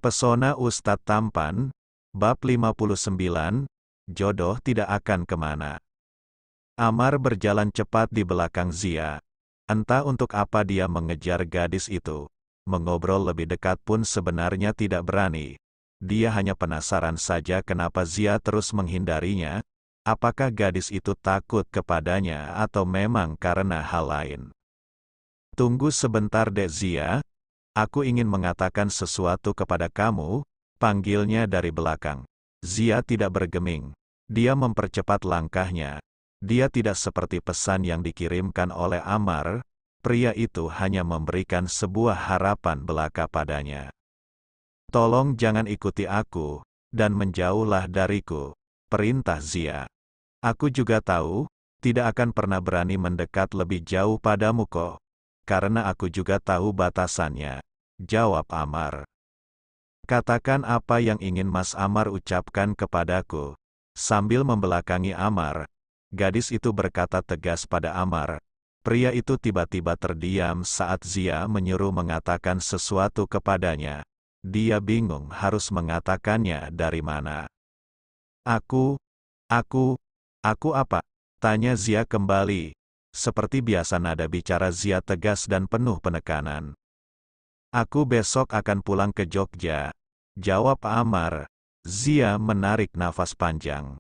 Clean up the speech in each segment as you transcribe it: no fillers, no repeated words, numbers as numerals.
Pesona Ustadz Tampan, Bab 59, Jodoh tidak akan kemana. Amar berjalan cepat di belakang Zia. Entah untuk apa dia mengejar gadis itu. Mengobrol lebih dekat pun sebenarnya tidak berani. Dia hanya penasaran saja kenapa Zia terus menghindarinya. Apakah gadis itu takut kepadanya atau memang karena hal lain? Tunggu sebentar Dek Zia. Aku ingin mengatakan sesuatu kepada kamu, panggilnya dari belakang. Zia tidak bergeming. Dia mempercepat langkahnya. Dia tidak seperti pesan yang dikirimkan oleh Amar, pria itu hanya memberikan sebuah harapan belaka padanya. Tolong jangan ikuti aku, dan menjauhlah dariku, perintah Zia. Aku juga tahu, tidak akan pernah berani mendekat lebih jauh padamu kok, karena aku juga tahu batasannya, jawab Amar. Katakan apa yang ingin Mas Amar ucapkan kepadaku. Sambil membelakangi Amar, gadis itu berkata tegas pada Amar. Pria itu tiba-tiba terdiam saat Zia menyuruh mengatakan sesuatu kepadanya. Dia bingung harus mengatakannya dari mana. Aku apa? Tanya Zia kembali. Seperti biasa nada bicara Zia tegas dan penuh penekanan. Aku besok akan pulang ke Jogja, jawab Amar. Zia menarik nafas panjang.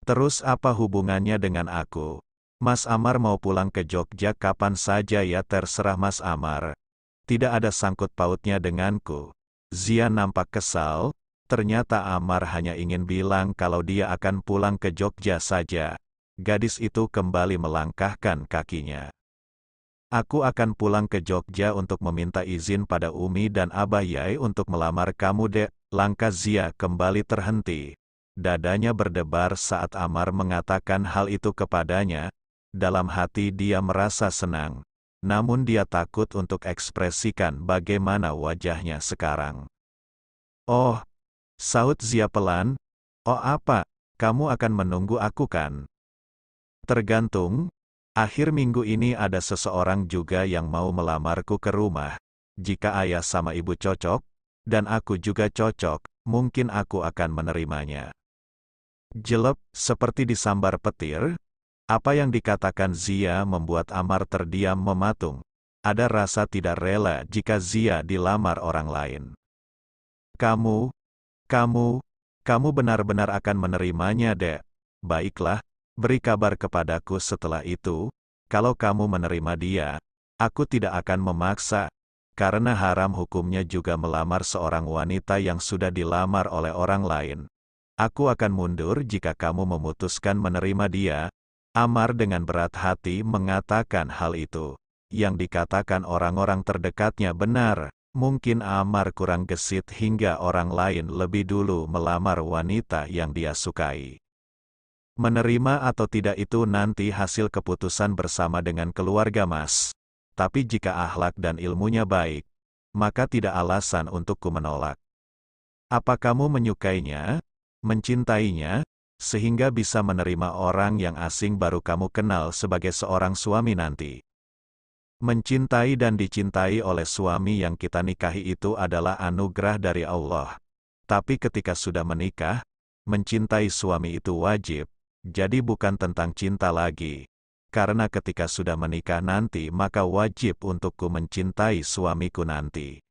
Terus apa hubungannya dengan aku? Mas Amar mau pulang ke Jogja kapan saja ya terserah Mas Amar. Tidak ada sangkut pautnya denganku. Zia nampak kesal, ternyata Amar hanya ingin bilang kalau dia akan pulang ke Jogja saja. Gadis itu kembali melangkahkan kakinya. Aku akan pulang ke Jogja untuk meminta izin pada Umi dan Abah Yai untuk melamar kamu Dek. Langkah Zia kembali terhenti. Dadanya berdebar saat Amar mengatakan hal itu kepadanya. Dalam hati dia merasa senang. Namun dia takut untuk ekspresikan bagaimana wajahnya sekarang. Oh, saut Zia pelan. Oh apa, kamu akan menunggu aku kan? Tergantung. Akhir minggu ini ada seseorang juga yang mau melamarku ke rumah. Jika ayah sama ibu cocok, dan aku juga cocok, mungkin aku akan menerimanya. Jelek, seperti disambar petir. Apa yang dikatakan Zia membuat Amar terdiam mematung. Ada rasa tidak rela jika Zia dilamar orang lain. Kamu benar-benar akan menerimanya, Dek. Baiklah, beri kabar kepadaku setelah itu. Kalau kamu menerima dia, aku tidak akan memaksa. Karena haram hukumnya juga melamar seorang wanita yang sudah dilamar oleh orang lain. Aku akan mundur jika kamu memutuskan menerima dia. Amar dengan berat hati mengatakan hal itu. Yang dikatakan orang-orang terdekatnya benar. Mungkin Amar kurang gesit hingga orang lain lebih dulu melamar wanita yang dia sukai. Menerima atau tidak itu nanti hasil keputusan bersama dengan keluarga Mas. Tapi jika akhlak dan ilmunya baik, maka tidak alasan untukku menolak. Apa kamu menyukainya, mencintainya, sehingga bisa menerima orang yang asing baru kamu kenal sebagai seorang suami nanti? Mencintai dan dicintai oleh suami yang kita nikahi itu adalah anugerah dari Allah. Tapi ketika sudah menikah, mencintai suami itu wajib, jadi bukan tentang cinta lagi. Karena ketika sudah menikah nanti maka wajib untukku mencintai suamiku nanti.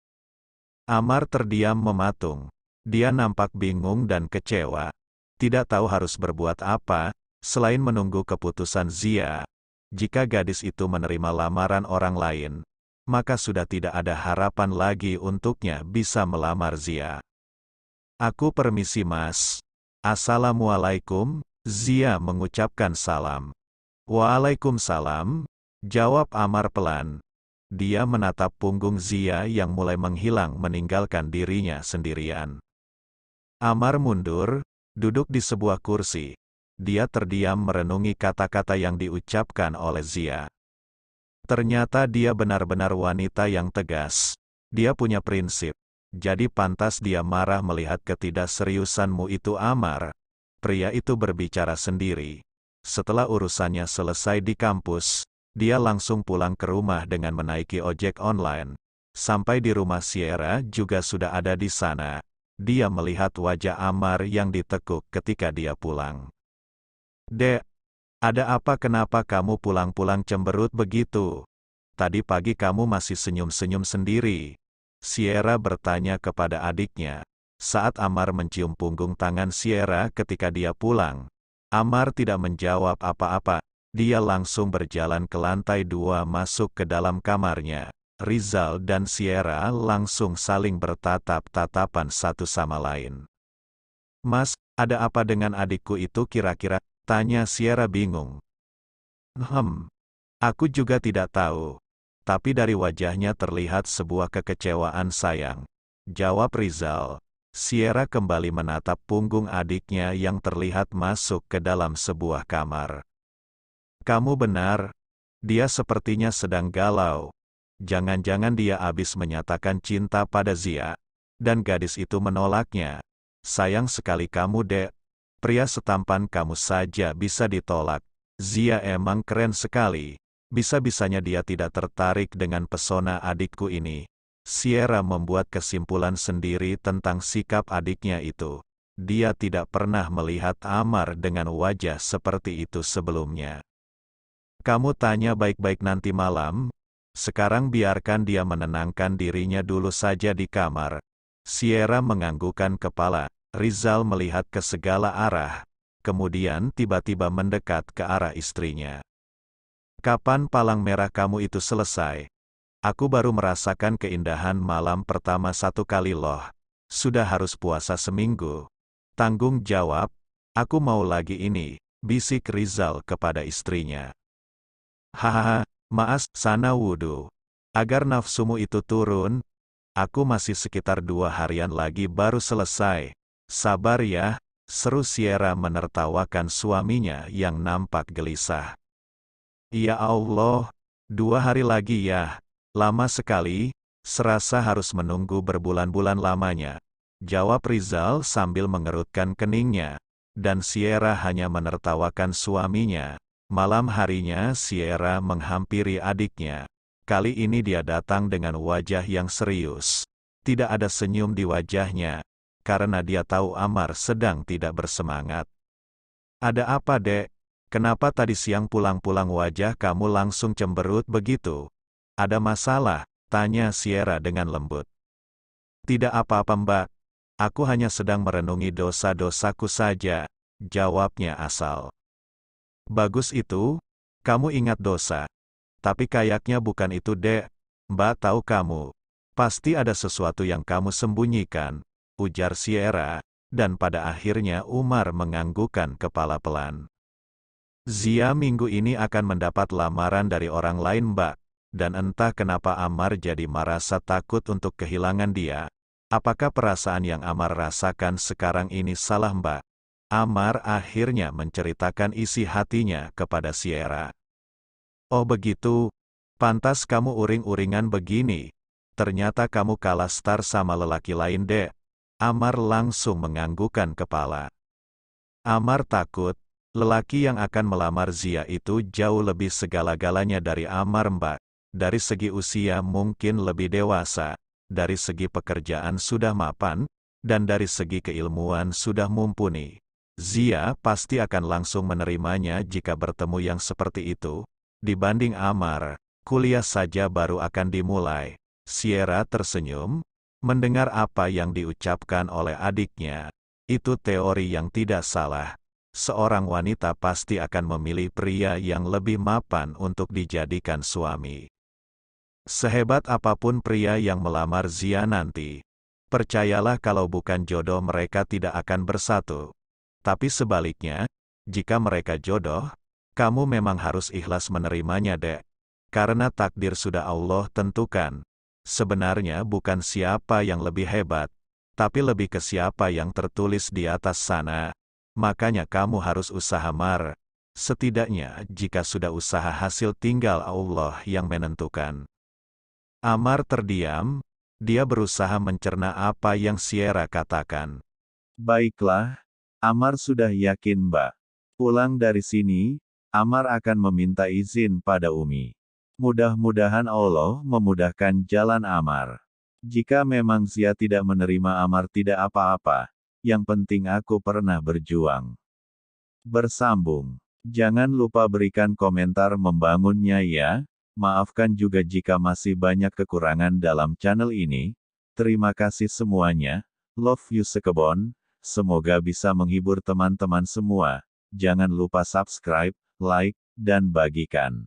Amar terdiam mematung. Dia nampak bingung dan kecewa. Tidak tahu harus berbuat apa, selain menunggu keputusan Zia. Jika gadis itu menerima lamaran orang lain, maka sudah tidak ada harapan lagi untuknya bisa melamar Zia. Aku permisi Mas. Assalamualaikum, Zia mengucapkan salam. Waalaikumsalam, jawab Amar pelan. Dia menatap punggung Zia yang mulai menghilang meninggalkan dirinya sendirian. Amar mundur, duduk di sebuah kursi. Dia terdiam merenungi kata-kata yang diucapkan oleh Zia. Ternyata dia benar-benar wanita yang tegas. Dia punya prinsip. Jadi pantas dia marah melihat ketidakseriusanmu itu Amar. Pria itu berbicara sendiri. Setelah urusannya selesai di kampus, dia langsung pulang ke rumah dengan menaiki ojek online. Sampai di rumah Sierra juga sudah ada di sana. Dia melihat wajah Amar yang ditekuk ketika dia pulang. "Dek, ada apa, kenapa kamu pulang-pulang cemberut begitu? Tadi pagi kamu masih senyum-senyum sendiri." Sierra bertanya kepada adiknya. Saat Amar mencium punggung tangan Sierra ketika dia pulang, Amar tidak menjawab apa-apa. Dia langsung berjalan ke lantai 2 masuk ke dalam kamarnya. Rizal dan Sierra langsung saling bertatap-tatapan satu sama lain. "Mas, ada apa dengan adikku itu kira-kira?" tanya Sierra bingung. Aku juga tidak tahu. Tapi dari wajahnya terlihat sebuah kekecewaan sayang," jawab Rizal. Sierra kembali menatap punggung adiknya yang terlihat masuk ke dalam sebuah kamar. "Kamu benar. Dia sepertinya sedang galau. Jangan-jangan dia habis menyatakan cinta pada Zia. Dan gadis itu menolaknya. Sayang sekali kamu, Dek. Pria setampan kamu saja bisa ditolak. Zia emang keren sekali. Bisa-bisanya dia tidak tertarik dengan pesona adikku ini." Sierra membuat kesimpulan sendiri tentang sikap adiknya itu. Dia tidak pernah melihat Amar dengan wajah seperti itu sebelumnya. "Kamu tanya baik-baik nanti malam. Sekarang biarkan dia menenangkan dirinya dulu saja di kamar." Sierra menganggukkan kepala. Rizal melihat ke segala arah, kemudian tiba-tiba mendekat ke arah istrinya. "Kapan palang merah kamu itu selesai? Aku baru merasakan keindahan malam pertama satu kali loh. Sudah harus puasa seminggu." "Tanggung jawab, aku mau lagi ini," bisik Rizal kepada istrinya. "Hahaha, maas, sana wudhu. Agar nafsumu itu turun, aku masih sekitar 2 harian lagi baru selesai. Sabar ya," seru Sierra menertawakan suaminya yang nampak gelisah. "Ya Allah, 2 hari lagi ya? Lama sekali, serasa harus menunggu berbulan-bulan lamanya," jawab Rizal sambil mengerutkan keningnya. Dan Sierra hanya menertawakan suaminya. Malam harinya Sierra menghampiri adiknya. Kali ini dia datang dengan wajah yang serius. Tidak ada senyum di wajahnya, karena dia tahu Amar sedang tidak bersemangat. "Ada apa, Dek? Kenapa tadi siang pulang-pulang wajah kamu langsung cemberut begitu? Ada masalah?" tanya Sierra dengan lembut. "Tidak apa-apa, Mbak. Aku hanya sedang merenungi dosa-dosaku saja," jawabnya asal. "Bagus itu, kamu ingat dosa. Tapi kayaknya bukan itu, Dek. Mbak tahu kamu. Pasti ada sesuatu yang kamu sembunyikan," ujar Sierra, dan pada akhirnya Umar menganggukkan kepala pelan. "Zia minggu ini akan mendapat lamaran dari orang lain, Mbak. Dan entah kenapa Amar jadi merasa takut untuk kehilangan dia. Apakah perasaan yang Amar rasakan sekarang ini salah, Mbak?" Amar akhirnya menceritakan isi hatinya kepada Sierra. "Oh begitu, pantas kamu uring-uringan begini. Ternyata kamu kalah star sama lelaki lain, Dek." Amar langsung menganggukkan kepala. Amar takut, lelaki yang akan melamar Zia itu jauh lebih segala-galanya dari Amar, Mbak. Dari segi usia mungkin lebih dewasa, dari segi pekerjaan sudah mapan, dan dari segi keilmuan sudah mumpuni. Zia pasti akan langsung menerimanya jika bertemu yang seperti itu. Dibanding Amar, kuliah saja baru akan dimulai. Sierra tersenyum, mendengar apa yang diucapkan oleh adiknya. Itu teori yang tidak salah. Seorang wanita pasti akan memilih pria yang lebih mapan untuk dijadikan suami. Sehebat apapun pria yang melamar Zia nanti, percayalah kalau bukan jodoh mereka tidak akan bersatu. Tapi sebaliknya, jika mereka jodoh, kamu memang harus ikhlas menerimanya, Dek. Karena takdir sudah Allah tentukan. Sebenarnya bukan siapa yang lebih hebat, tapi lebih ke siapa yang tertulis di atas sana. Makanya kamu harus usaha, Mar. Setidaknya jika sudah usaha hasil tinggal Allah yang menentukan. Amar terdiam, dia berusaha mencerna apa yang Sierra katakan. "Baiklah, Amar sudah yakin, Mbak. Pulang dari sini, Amar akan meminta izin pada Umi. Mudah-mudahan Allah memudahkan jalan Amar. Jika memang Zia tidak menerima Amar tidak apa-apa, yang penting aku pernah berjuang. Bersambung. Jangan lupa berikan komentar membangunnya ya. Maafkan juga jika masih banyak kekurangan dalam channel ini. Terima kasih semuanya. Love you sekebon. Semoga bisa menghibur teman-teman semua. Jangan lupa subscribe, like, dan bagikan.